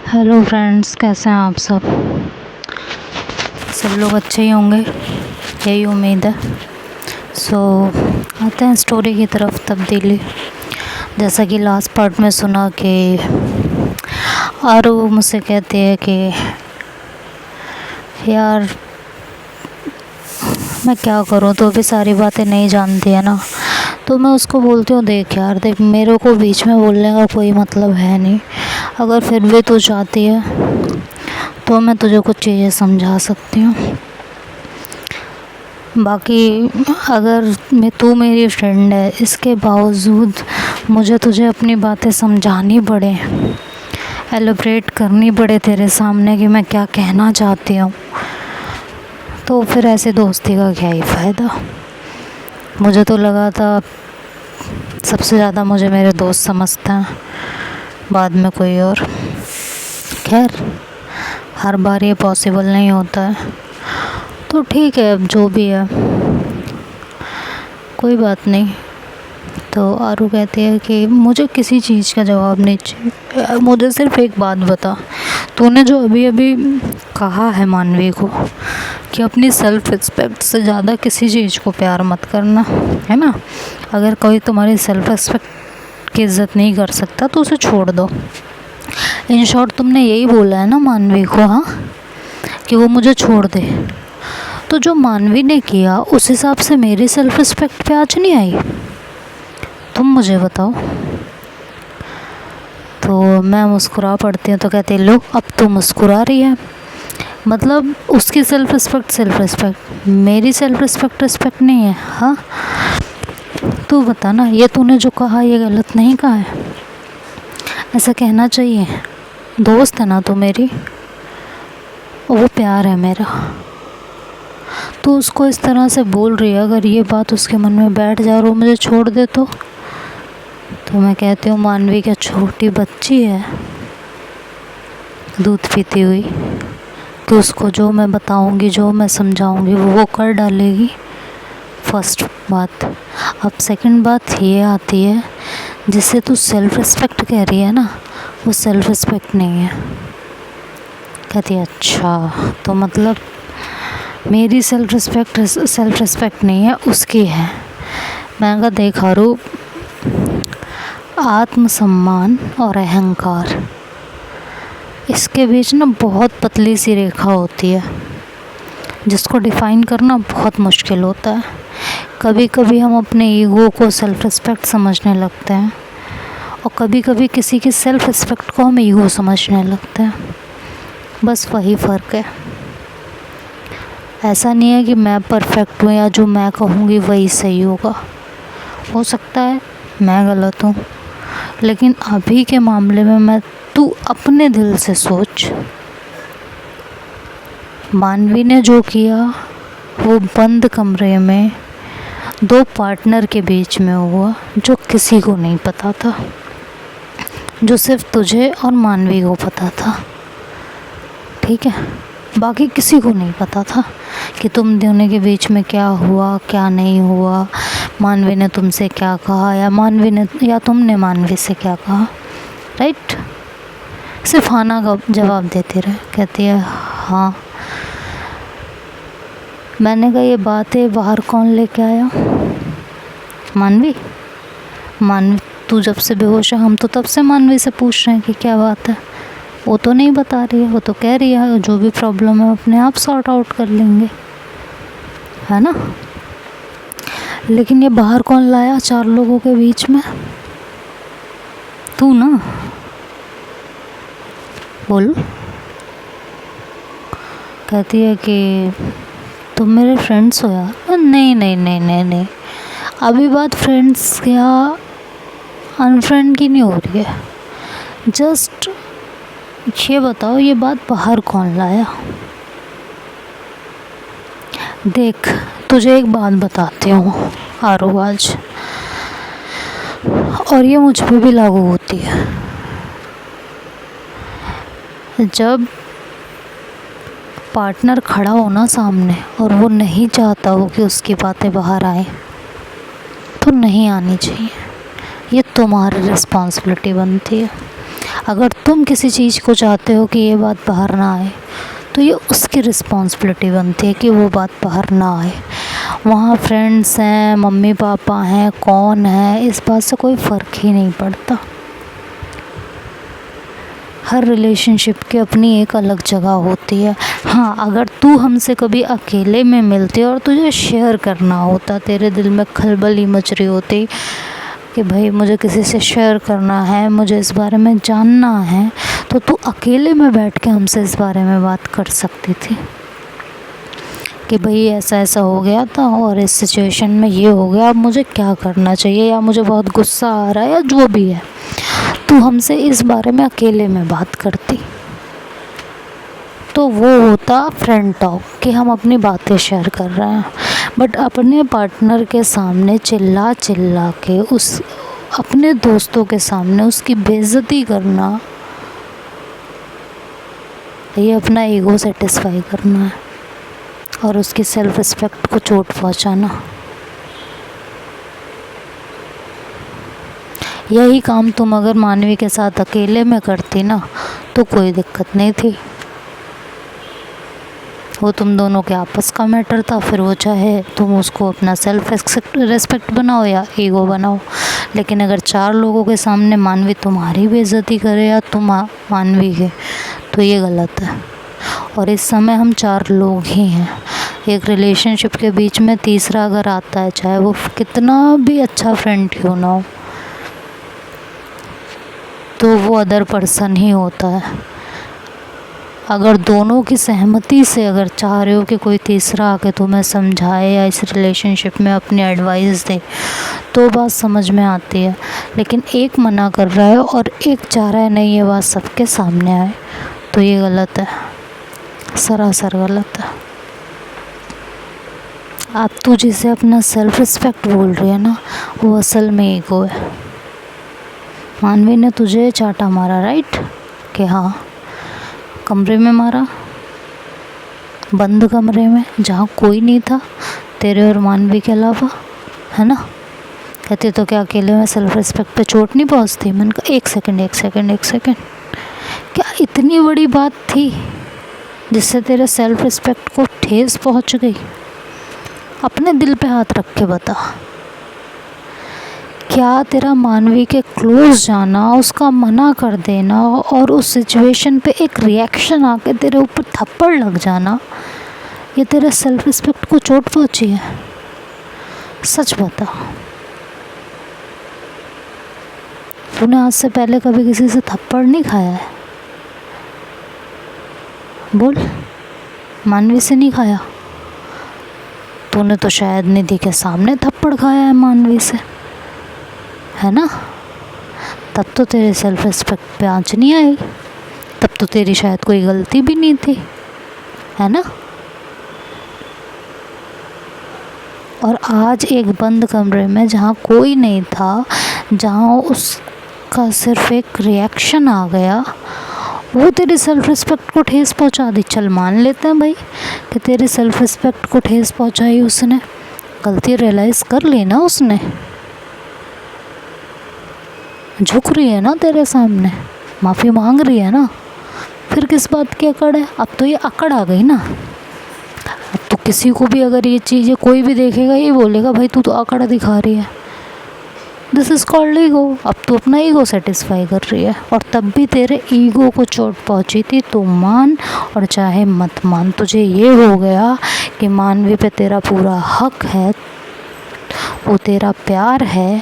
Hello friends, कैसे हैं आप सब लोग अच्छे ही होंगे, यही उम्मीद है। आते हैं स्टोरी की तरफ। तब्दीली, जैसा कि लास्ट पार्ट में सुना कि आरू मुझसे कहती है कि यार मैं क्या करूँ, तो भी सारी बातें नहीं जानती है ना। तो मैं उसको बोलती हूँ, देख यार देख, मेरे को बीच में बोलने का कोई मतलब है नहीं। अगर फिर भी तू चाहती है तो मैं तुझे कुछ चीज़ें समझा सकती हूँ। बाकी अगर तू मेरी फ्रेंड है, इसके बावजूद मुझे तुझे अपनी बातें समझानी पड़े, एलिब्रेट करनी पड़े तेरे सामने कि मैं क्या कहना चाहती हूँ, तो फिर ऐसे दोस्ती का क्या ही फ़ायदा। मुझे तो लगा था सबसे ज़्यादा मुझे मेरे दोस्त समझते हैं, बाद में कोई और। खैर, हर बार ये पॉसिबल नहीं होता है, तो ठीक है, अब जो भी है कोई बात नहीं। तो आरू कहती है कि मुझे किसी चीज़ का जवाब नहीं चाहिए, मुझे सिर्फ एक बात बता, तूने जो अभी अभी कहा है मानवी को कि अपनी सेल्फ़ रिस्पेक्ट से ज़्यादा किसी चीज़ को प्यार मत करना, है ना। अगर कोई तुम्हारी सेल्फ़ रिस्पेक्ट की इज़्ज़त नहीं कर सकता तो उसे छोड़ दो। इन शॉर्ट तुमने यही बोला है ना मानवी को, हाँ, कि वो मुझे छोड़ दे। तो जो मानवी ने किया उस हिसाब से मेरी सेल्फ़ रिस्पेक्ट पे आज नहीं आई, तुम मुझे बताओ। तो मैं मुस्कुरा पड़ती हूँ, तो कहते लो अब तो मुस्कुरा रही है, मतलब उसकी सेल्फ़ रिस्पेक्ट, मेरी सेल्फ़ रिस्पेक्ट नहीं है। हाँ, तू बता ना, ये तूने जो कहा ये गलत नहीं कहा है? ऐसा कहना चाहिए। दोस्त है ना तू मेरी, वो प्यार है मेरा। तू उसको इस तरह से बोल रही है, अगर ये बात उसके मन में बैठ जाए और वो मुझे छोड़ दे तो मैं कहती हूँ मानवी क्या छोटी बच्ची है दूध पीती हुई, तो उसको जो मैं बताऊँगी, जो मैं समझाऊँगी वो कर डालेगी। फर्स्ट बात। अब सेकंड बात ये आती है, जिसे तू सेल्फ़ रिस्पेक्ट कह रही है ना, वो सेल्फ़ रिस्पेक्ट नहीं है। कहती है अच्छा, तो मतलब मेरी सेल्फ़ रिस्पेक्ट नहीं है, उसकी है। मैं कहा देख आरू, आत्मसम्मान और अहंकार, इसके बीच ना बहुत पतली सी रेखा होती है, जिसको डिफ़ाइन करना बहुत मुश्किल होता है। कभी कभी हम अपने ईगो को सेल्फ़ रिस्पेक्ट समझने लगते हैं, और कभी कभी किसी की सेल्फ़ रिस्पेक्ट को हम ईगो समझने लगते हैं। बस वही फ़र्क है। ऐसा नहीं है कि मैं परफेक्ट हूँ या जो मैं कहूँगी वही सही होगा। हो सकता है मैं गलत हूँ, लेकिन अभी के मामले में तू अपने दिल से सोच, मानवी ने जो किया वो बंद कमरे में दो पार्टनर के बीच में हुआ, जो किसी को नहीं पता था, जो सिर्फ तुझे और मानवी को पता था। ठीक है, बाकी किसी को नहीं पता था कि तुम दोनों के बीच में क्या हुआ क्या नहीं हुआ, मानवी ने तुमसे क्या कहा या तुमने मानवी से क्या कहा। राइट, सिर्फ हाँ ना का जवाब देते रहे। कहती है हाँ। मैंने कहा ये बातें बाहर कौन लेके आया? मानवी तू जब से बेहोश है, हम तो तब से मानवी से पूछ रहे हैं कि क्या बात है। वो तो नहीं बता रही है, वो तो कह रही है जो भी प्रॉब्लम है अपने आप सॉर्ट आउट कर लेंगे, है ना। लेकिन ये बाहर कौन लाया 4 लोगों के बीच में? तू ना, बोल। कहती है कि तुम मेरे फ्रेंड्स हो यार। नहीं, अभी बात फ्रेंड्स या अनफ्रेंड की नहीं हो रही है। जस्ट ये बताओ, ये बात बाहर कौन लाया? देख, तुझे एक बात बताती हूँ आरू आज, और ये मुझ पे भी लागू होती है। जब पार्टनर खड़ा हो ना सामने और वो नहीं चाहता हो कि उसकी बातें बाहर आए, तो नहीं आनी चाहिए। ये तुम्हारी रिस्पॉन्सिबिलिटी बनती है। अगर तुम किसी चीज़ को चाहते हो कि ये बात बाहर ना आए, तो ये उसकी रिस्पॉन्सिबिलिटी बनती है कि वो बात बाहर ना आए। वहाँ फ्रेंड्स हैं, मम्मी पापा हैं, कौन है, इस बात से कोई फ़र्क ही नहीं पड़ता। हर रिलेशनशिप की अपनी एक अलग जगह होती है। हाँ, अगर तू हमसे कभी अकेले में मिलती और तुझे शेयर करना होता, तेरे दिल में खलबली मच रही होती कि भाई मुझे किसी से शेयर करना है, मुझे इस बारे में जानना है, तो तू अकेले में बैठ के हमसे इस बारे में बात कर सकती थी कि भाई ऐसा ऐसा हो गया था और इस सिचुएशन में ये हो गया, अब मुझे क्या करना चाहिए, या मुझे बहुत गुस्सा आ रहा है, या जो भी है। तू हमसे इस बारे में अकेले में बात करती तो वो होता फ्रेंड टॉक कि हम अपनी बातें शेयर कर रहे हैं। बट अपने पार्टनर के सामने चिल्ला चिल्ला के अपने दोस्तों के सामने उसकी बेइज्जती करना, ये अपना ईगो सेटिस्फाई करना है और उसकी सेल्फ रिस्पेक्ट को चोट पहुंचाना। यही काम तुम अगर मानवी के साथ अकेले में करती ना, तो कोई दिक्कत नहीं थी। वो तुम दोनों के आपस का मैटर था, फिर वो चाहे तुम उसको अपना सेल्फ रिस्पेक्ट बनाओ या ईगो बनाओ। लेकिन अगर 4 लोगों के सामने मानवी तुम्हारी बेइज्जती करे या तुम मानवी के, तो ये गलत है। और इस समय हम 4 लोग ही हैं। एक रिलेशनशिप के बीच में तीसरा अगर आता है, चाहे वो कितना भी अच्छा फ्रेंड क्यों ना हो, तो वो अदर पर्सन ही होता है। अगर दोनों की सहमति से अगर चाह रहे हो कि कोई तीसरा आके तुम्हें समझाए या इस रिलेशनशिप में अपनी एडवाइस दे, तो बात समझ में आती है। लेकिन एक मना कर रहा है और एक चाह रहा है नहीं ये बात सबके सामने आए, तो ये गलत है, सरासर गलत है। आप तू जिसे अपना सेल्फ रिस्पेक्ट बोल रही है ना, वो असल में ईगो है। मानवी ने तुझे चाटा मारा, राइट? कि हाँ, कमरे में मारा, बंद कमरे में जहाँ कोई नहीं था तेरे और मानवी के अलावा, है ना? कहते तो क्या अकेले में सेल्फ रिस्पेक्ट पे चोट नहीं पहुँचती? मैंने कहा एक सेकंड, क्या इतनी बड़ी बात थी जिससे तेरे सेल्फ रिस्पेक्ट को ठेस पहुँच गई? अपने दिल पे हाथ रख के बता, क्या तेरा मानवी के क्लोज जाना, उसका मना कर देना और उस सिचुएशन पे एक रिएक्शन आके तेरे ऊपर थप्पड़ लग जाना, ये तेरे सेल्फ रिस्पेक्ट को चोट पहुंची है? सच बता, तूने आज से पहले कभी किसी से थप्पड़ नहीं खाया है? बोल, मानवी से नहीं खाया? तूने तो शायद निधि के सामने थप्पड़ खाया है मानवी से, है ना? तब तो तेरे सेल्फ रिस्पेक्ट पे आँच नहीं आई, तब तो तेरी शायद कोई गलती भी नहीं थी, है ना? और आज एक बंद कमरे में जहाँ कोई नहीं था, जहाँ उसका सिर्फ एक रिएक्शन आ गया, वो तेरी सेल्फ रिस्पेक्ट को ठेस पहुँचा दी। चल मान लेते हैं भाई कि तेरी सेल्फ रिस्पेक्ट को ठेस पहुँचाई उसने, गलती रियलाइज़ कर ली ना उसने, झुक रही है ना तेरे सामने, माफ़ी मांग रही है ना, फिर किस बात की अकड़ है? अब तो ये अकड़ आ गई ना। अब तो किसी को भी अगर ये चीज़ें कोई भी देखेगा, ये बोलेगा भाई तू तो अकड़ दिखा रही है। This is called ego. अब तू अपना ईगो सेटिस्फाई कर रही है, और तब भी तेरे ईगो को चोट पहुंची थी, तो मान और चाहे मत मान, तुझे ये हो गया कि मानवी पे तेरा पूरा हक है, वो तेरा प्यार है,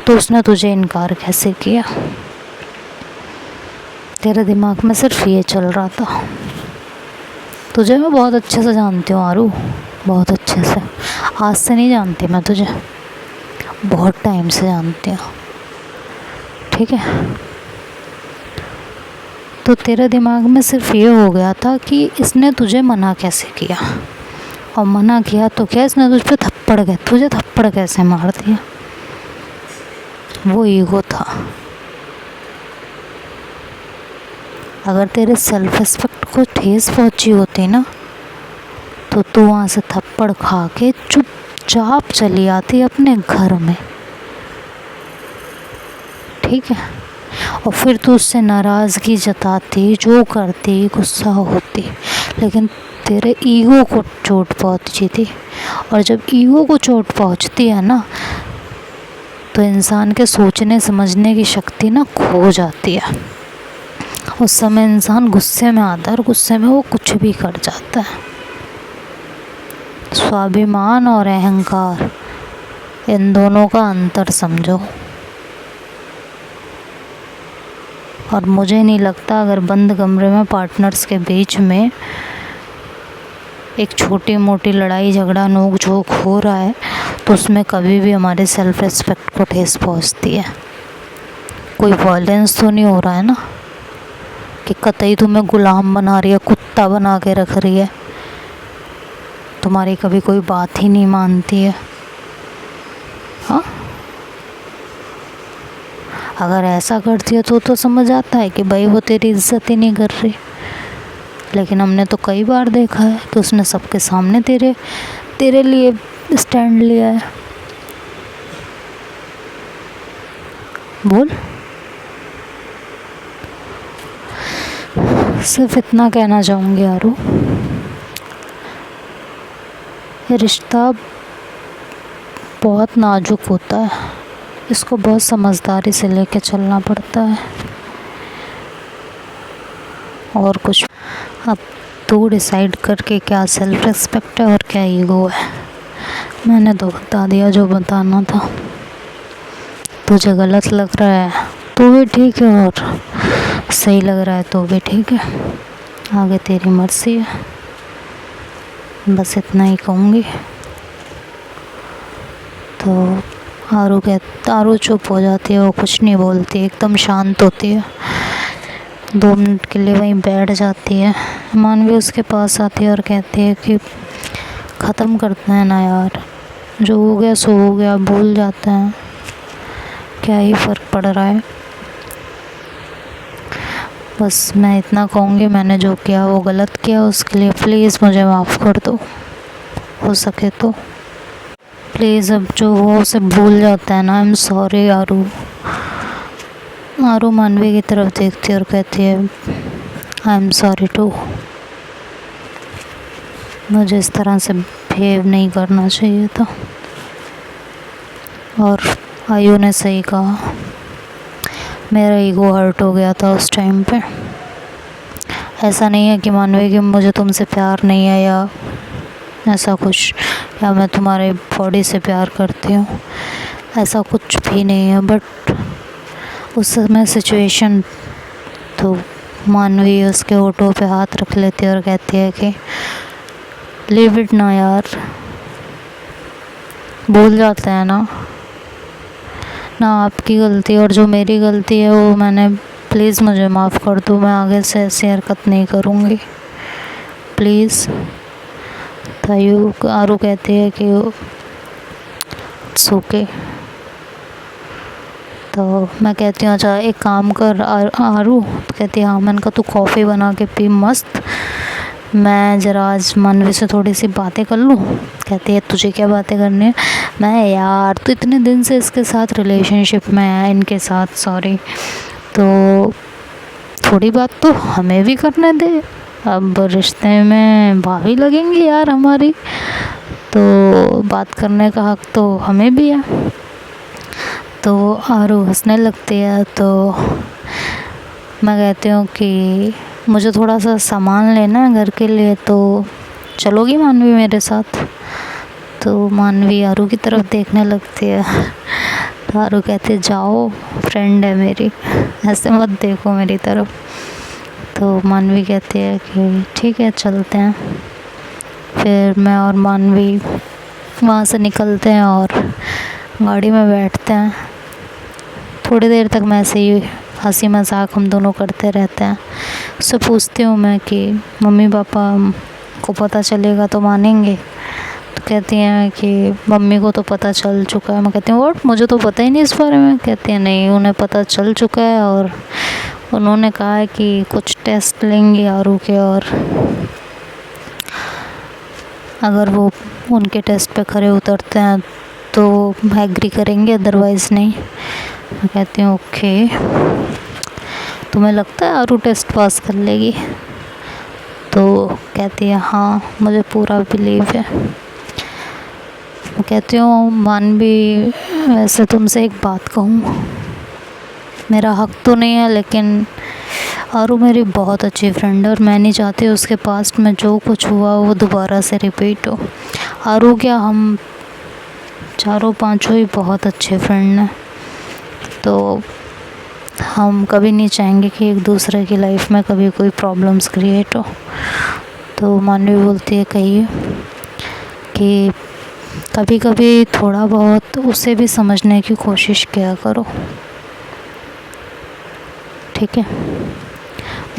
तो उसने तुझे इनकार कैसे किया? तेरे दिमाग में सिर्फ ये चल रहा था। तुझे मैं बहुत अच्छे से जानती हूँ आरू, बहुत अच्छे से। आज से नहीं जानती मैं तुझे, बहुत टाइम से जानती हूँ, ठीक है? तो तेरे दिमाग में सिर्फ ये हो गया था कि इसने तुझे मना कैसे किया, और मना किया तो क्या इसने तुझ पे तुझे थप्पड़ कैसे मार दिया? वो ईगो था। अगर तेरे सेल्फ रिस्पेक्ट को ठेस पहुंची होती ना, तो तू वहाँ से थप्पड़ खा के चुपचाप चली आती अपने घर में, ठीक है? और फिर तू उससे नाराज़गी जताती, जो करती, गुस्सा होती, लेकिन तेरे ईगो को चोट पहुंची थी। और जब ईगो को चोट पहुंचती है ना, तो इंसान के सोचने समझने की शक्ति ना खो जाती है। उस समय इंसान गुस्से में आता है और गुस्से में वो कुछ भी कर जाता है। स्वाभिमान और अहंकार, इन दोनों का अंतर समझो। और मुझे नहीं लगता अगर बंद कमरे में पार्टनर्स के बीच में एक छोटी मोटी लड़ाई झगड़ा नोक झोंक हो रहा है तो उसमें कभी भी हमारे सेल्फ रिस्पेक्ट को ठेस पहुंचती है। कोई वायलेंस तो नहीं हो रहा है ना कि कतई तुम्हें गुलाम बना रही है, कुत्ता बना के रख रही है, तुम्हारी कभी कोई बात ही नहीं मानती है। हाँ, अगर ऐसा करती है तो समझ आता है कि भाई वो तेरी इज्जत ही नहीं कर रही। लेकिन हमने तो कई बार देखा है कि उसने सबके सामने तेरे लिए स्टैंड लिया है। बोल। सिर्फ इतना कहना चाहूँगी यारो, ये रिश्ता बहुत नाजुक होता है, इसको बहुत समझदारी से लेके चलना पड़ता है। और कुछ अब तू डिसाइड करके क्या सेल्फ रिस्पेक्ट है और क्या ईगो है। मैंने तो बता दिया जो बताना था। तुझे गलत लग रहा है तो भी ठीक है, और सही लग रहा है तो भी ठीक है, आगे तेरी मर्जी है। बस इतना ही कहूँगी। तो आरू चुप हो जाती है, वो कुछ नहीं बोलती, एकदम शांत होती है। 2 मिनट के लिए वहीं बैठ जाती है। मानवी उसके पास आती है और कहती है कि ख़त्म करते हैं ना यार, जो हो गया सो हो गया, भूल जाते हैं, क्या ही फ़र्क पड़ रहा है। बस मैं इतना कहूँगी, मैंने जो किया वो गलत किया, उसके लिए प्लीज़ मुझे माफ़ कर दो, हो सके तो प्लीज़। अब जो हुआ उसे भूल जाता है ना। आई एम सॉरी आरू। आरू मानवी की तरफ देखती है और कहती है आई एम सॉरी टू, मुझे इस तरह से बिहेव नहीं करना चाहिए था। और आयु ने सही कहा, मेरा ईगो हर्ट हो गया था उस टाइम पे। ऐसा नहीं है कि मानवी कि मुझे तुमसे प्यार नहीं है या ऐसा कुछ, या मैं तुम्हारे बॉडी से प्यार करती हूँ, ऐसा कुछ भी नहीं है। बट उस समय सिचुएशन, तो मानवी उसके होठों पे हाथ रख लेती है और कहती है कि लीव इट ना यार, भूल जाते हैं ना आपकी गलती और जो मेरी गलती है वो मैंने, प्लीज़ मुझे माफ़ कर दो, मैं आगे से ऐसी हरकत नहीं करूँगी प्लीज़। तो आरू कहती है कि इट्स ओके। तो मैं कहती हूँ अच्छा एक काम कर आरू, तो कहती है हाँ। मैंने कहा तू कॉफ़ी बना के पी मस्त, मैं ज़रा आज मानवी से थोड़ी सी बातें कर लूँ। कहती है तुझे क्या बातें करनी है। मैं यार तो इतने दिन से इसके साथ रिलेशनशिप में है, इनके साथ सॉरी, तो थोड़ी बात तो हमें भी करने दे, अब रिश्ते में भाभी लगेंगी यार हमारी, तो बात करने का हक तो हमें भी है। तो आरू हंसने लगती है। तो मैं कहती हूँ कि मुझे थोड़ा सा सामान लेना है घर के लिए, तो चलोगी मानवी मेरे साथ। तो मानवी आरू की तरफ देखने लगती है। तो आरू कहती है जाओ, फ्रेंड है मेरी, ऐसे मत देखो मेरी तरफ। तो मानवी कहती है कि ठीक है चलते हैं। फिर मैं और मानवी वहाँ से निकलते हैं और गाड़ी में बैठते हैं। थोड़ी देर तक मैं ऐसे ही हंसी मजाक हम दोनों करते रहते हैं। उससे पूछती हूँ मैं कि मम्मी पापा को पता चलेगा तो मानेंगे। तो कहती हैं कि मम्मी को तो पता चल चुका है। मैं कहती हूँ व्हाट, मुझे तो पता ही नहीं इस बारे में। कहती हैं नहीं, उन्हें पता चल चुका है और उन्होंने कहा है कि कुछ टेस्ट लेंगे आरू के, और अगर वो उनके टेस्ट पे खरे उतरते हैं तो एग्री करेंगे, अदरवाइज़ नहीं। मैं कहती हूँ ओके। तुम्हें लगता है आरू टेस्ट पास कर लेगी? तो कहती है हाँ मुझे पूरा बिलीव है। मैं कहती हूँ मानवी, वैसे तुमसे एक बात कहूँ, मेरा हक तो नहीं है लेकिन आरू मेरी बहुत अच्छी फ्रेंड है और मैं नहीं चाहती उसके पास्ट में जो कुछ हुआ वो दोबारा से रिपीट हो। आरू क्या, हम चारों पांचों ही बहुत अच्छे फ्रेंड हैं, तो हम कभी नहीं चाहेंगे कि एक दूसरे की लाइफ में कभी कोई प्रॉब्लम्स क्रिएट हो। तो मानवी बोलती है कहिए कि कभी कभी थोड़ा बहुत उसे भी समझने की कोशिश किया करो, ठीक है?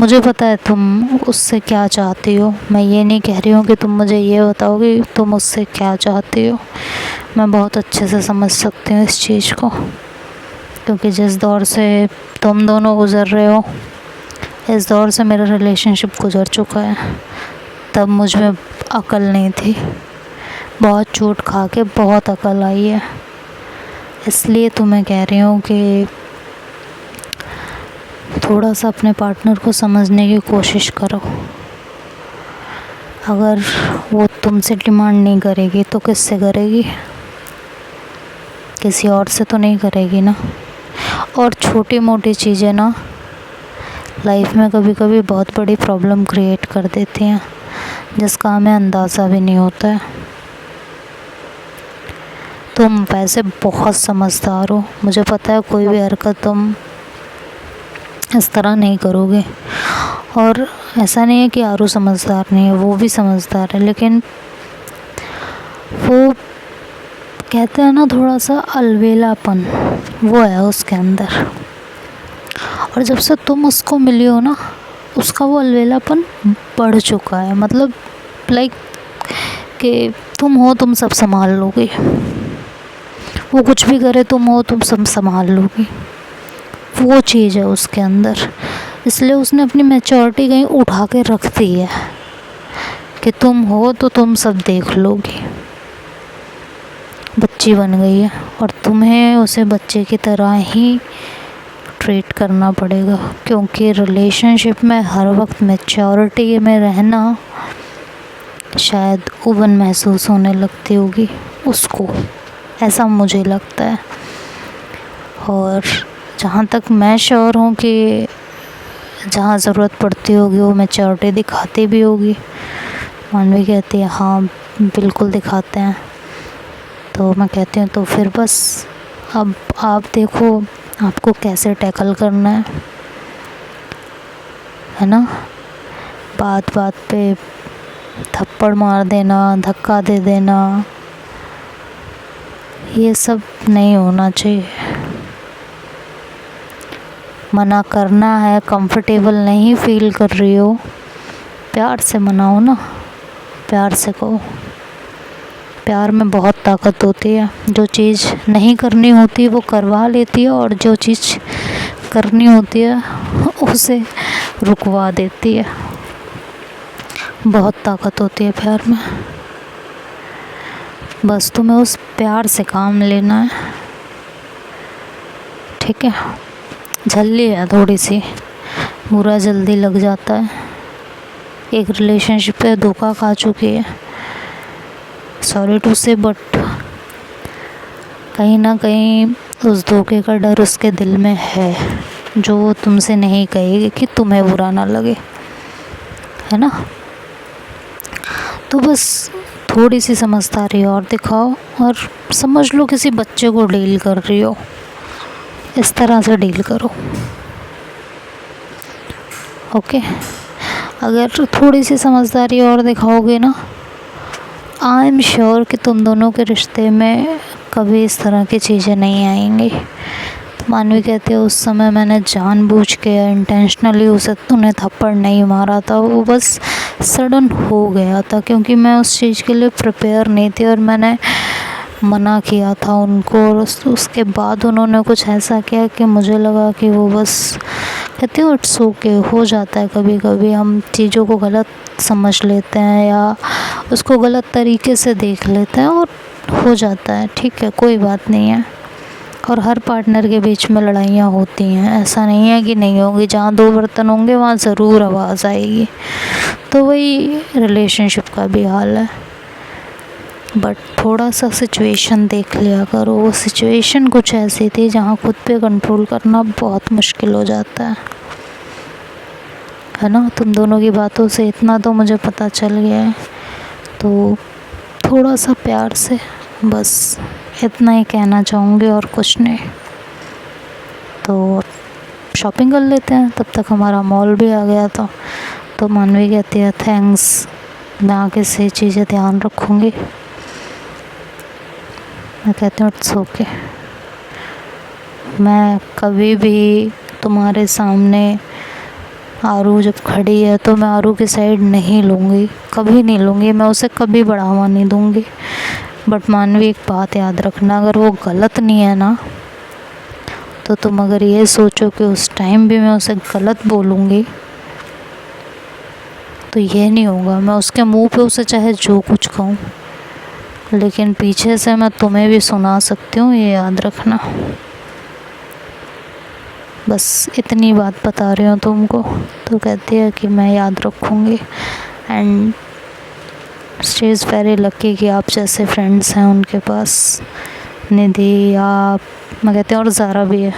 मुझे पता है तुम उससे क्या चाहती हो, मैं ये नहीं कह रही हूँ कि तुम मुझे ये बताओ कि तुम उससे क्या चाहती हो। मैं बहुत अच्छे से समझ सकती हूँ इस चीज़ को, क्योंकि जिस दौर से तुम दोनों गुज़र रहे हो, इस दौर से मेरा रिलेशनशिप गुज़र चुका है। तब मुझ में अकल नहीं थी, बहुत चोट खा के बहुत अकल आई है। इसलिए तुम्हें कह रही हूँ कि थोड़ा सा अपने पार्टनर को समझने की कोशिश करो। अगर वो तुमसे डिमांड नहीं करेगी तो किससे करेगी? किसी और से तो नहीं करेगी ना। और छोटी मोटी चीज़ें ना लाइफ में कभी कभी बहुत बड़ी प्रॉब्लम क्रिएट कर देती हैं, जिसका हमें अंदाज़ा भी नहीं होता है। तुम वैसे बहुत समझदार हो, मुझे पता है कोई भी हरकत तुम इस तरह नहीं करोगे। और ऐसा नहीं है कि आरू समझदार नहीं है, वो भी समझदार है, लेकिन वो कहते हैं ना थोड़ा सा अलवेलापन वो है उसके अंदर। और जब से तुम उसको मिली हो ना, उसका वो अलवेलापन बढ़ चुका है। मतलब लाइक कि तुम हो, तुम सब संभाल लोगे, वो कुछ भी करे तुम हो, तुम सब संभाल लोगी, वो चीज़ है उसके अंदर। इसलिए उसने अपनी मैच्योरिटी कहीं उठा के रख दी है कि तुम हो तो तुम सब देख लोगी। बच्ची बन गई है और तुम्हें उसे बच्चे की तरह ही ट्रीट करना पड़ेगा, क्योंकि रिलेशनशिप में हर वक्त मैच्योरिटी में रहना शायद उबन महसूस होने लगती होगी उसको, ऐसा मुझे लगता है। और जहाँ तक मैं श्योर हूँ कि जहाँ ज़रूरत पड़ती होगी वो मैच्योरिटी दिखाती भी होगी। मानवी कहती है हाँ बिल्कुल दिखाते हैं। तो मैं कहती हूँ तो फिर बस अब आप देखो आपको कैसे टैकल करना है ना। बात बात पे थप्पड़ मार देना, धक्का दे देना, ये सब नहीं होना चाहिए। मना करना है, कंफर्टेबल नहीं फील कर रही हो, प्यार से मनाओ ना, प्यार से कहो। प्यार में बहुत ताकत होती है, जो चीज़ नहीं करनी होती वो करवा लेती है, और जो चीज़ करनी होती है उसे रुकवा देती है। बहुत ताकत होती है प्यार में। बस तुम्हें उस प्यार से काम लेना है, ठीक है? झल्ली है थोड़ी सी, बुरा जल्दी लग जाता है। एक रिलेशनशिप पे धोखा खा चुकी है, सॉरी टू से, बट कहीं ना कहीं उस धोखे का डर उसके दिल में है, जो वो तुमसे नहीं कहेगी कि तुम्हें बुरा ना लगे, है ना? तो बस थोड़ी सी समझदारी और दिखाओ और समझ लो किसी बच्चे को डील कर रही हो, इस तरह से डील करो, ओके? अगर थोड़ी सी समझदारी और दिखाओगे ना, आई एम श्योर कि तुम दोनों के रिश्ते में कभी इस तरह की चीज़ें नहीं आएंगी। तो मानवी कहती है उस समय मैंने जानबूझ के इंटेंशनली उसे उन्हें थप्पड़ नहीं मारा था, वो बस सडन हो गया था, क्योंकि मैं उस चीज़ के लिए प्रिपेयर नहीं थी और मैंने मना किया था उनको। और उसके बाद उन्होंने कुछ ऐसा किया कि मुझे लगा कि वो बस, कहती हूँ इट्स ओके, हो जाता है कभी कभी हम चीज़ों को गलत समझ लेते हैं या उसको गलत तरीके से देख लेते हैं, और हो जाता है, ठीक है, कोई बात नहीं है। और हर पार्टनर के बीच में लड़ाइयाँ होती हैं, ऐसा नहीं है कि नहीं होगी। जहाँ दो बर्तन होंगे वहाँ ज़रूर आवाज़ आएगी। तो वही रिलेशनशिप का भी हाल है। बट थोड़ा सा सिचुएशन देख लिया करो। वो सिचुएशन कुछ ऐसी थी जहाँ खुद पे कंट्रोल करना बहुत मुश्किल हो जाता है ना। तुम दोनों की बातों से इतना तो मुझे पता चल गया है, तो थोड़ा सा प्यार से बस इतना ही कहना चाहूँगी और कुछ नहीं। तो शॉपिंग कर लेते हैं, तब तक हमारा मॉल भी आ गया था। तो मानवी कहती है थैंक्स, मैं आगे से चीज़ें ध्यान रखूँगी। मैं कहती हूँ इट्स ओके, मैं कभी भी तुम्हारे सामने आरू जब खड़ी है तो मैं आरू की साइड नहीं लूँगी, कभी नहीं लूँगी, मैं उसे कभी बढ़ावा नहीं दूँगी। बट मानवी एक बात याद रखना, अगर वो गलत नहीं है ना, तो तुम अगर ये सोचो कि उस टाइम भी मैं उसे गलत बोलूँगी तो ये नहीं होगा। मैं उसके मुंह पे उसे चाहे जो कुछ कहूँ, लेकिन पीछे से मैं तुम्हें भी सुना सकती हूँ, ये याद रखना। बस इतनी बात बता रही हूँ तुमको। तो कहती है कि मैं याद रखूँगी and she is very lucky कि आप जैसे फ्रेंड्स हैं उनके पास। निधि, आप, मैं कहती हूँ और ज़ारा भी है।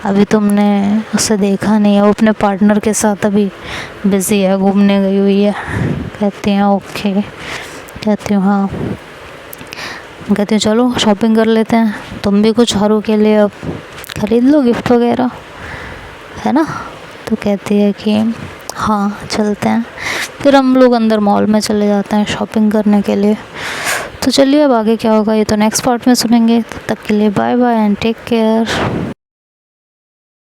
अभी तुमने उसे देखा नहीं है, वो अपने पार्टनर के साथ अभी बिज़ी है, घूमने गई हुई है। कहती हैं ओके। कहती हूँ हाँ। कहती हूँ चलो शॉपिंग कर लेते हैं, तुम भी कुछ हारू के लिए अब खरीद लो, गिफ्ट वगैरह, है ना। तो कहती है कि हाँ चलते हैं। फिर हम लोग अंदर मॉल में चले जाते हैं शॉपिंग करने के लिए। तो चलिए अब आगे क्या होगा ये तो नेक्स्ट पार्ट में सुनेंगे। तब तक के लिए bye bye and take care.